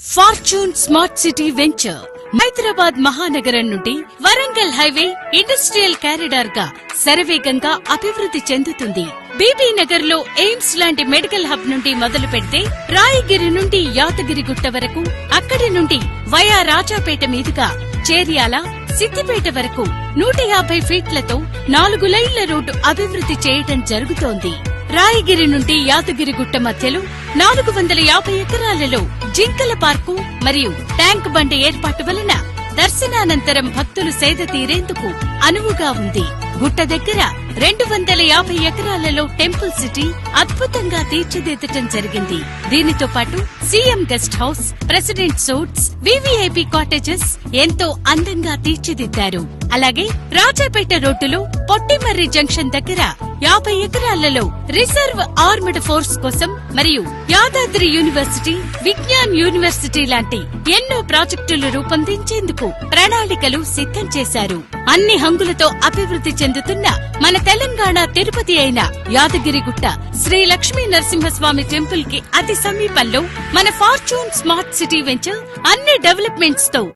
Fortune smart city venture Hyderabad మహానగరం నుండి Warangal highway industrial corridor గా శరవేగంగా అభివృద్ధి చెందుతుంది. బీబీ నగర్ లో ఎయిమ్స్ లాంటి మెడికల్ హబ్ నుండి మొదలు పెడితే రాయగిరి నుండి యాదగిరిగుట్ట వరకు, అక్కడి నుండి వయా రాజాపేట మీదుగా చేర్యాల, సిద్దిపేట వరకు 150 ఫీట్లతో 4 లైన్ల రోడ్డు అభివృద్ధి చేయడం జరుగుతోంది. రాయగిరి నుండి యాదగిరిగుట్ట మధ్యలో 450 ఎకరాలలో జింకల పార్కు మరియు ట్యాంక్ బండ్ ఏర్పాటు వలన దర్శనానంతరం భక్తులు సేద తీరేందుకు అనువుగా ఉంది. గుట్ట దగ్గర 250 ఎకరాలలో టెంపుల్ సిటీ అద్భుతంగా తీర్చిదిద్దటం జరిగింది. దీనితో పాటు CM guest house, president suits, VVIP cottages ఎంతో అందంగా తీర్చిదిద్దారు. అలాగే రాజాపేట రోడ్డులో పొట్టిమర్రి జంక్షన్ దగ్గర 50 ఎకరాలలో రిజర్వ్ ఆర్మ్డ్ ఫోర్స్ కోసం మరియు యాదాద్రి యూనివర్సిటీ, విజ్ఞాన్ యూనివర్సిటీ లాంటి ఎన్నో ప్రాజెక్టులు రూపొందించేందుకు ప్రణాళికలు సిద్ధం చేశారు. అన్ని హంగులతో అభివృద్ధి చెందుతున్న మన తెలంగాణ తిరుపతి అయిన యాదగిరిగుట్ట శ్రీ లక్ష్మీ నరసింహస్వామి టెంపుల్ కి అతి సమీపంలో మన ఫార్చ్యూన్ స్మార్ట్ సిటీ వెంచర్ అన్ని డెవలప్మెంట్స్ తో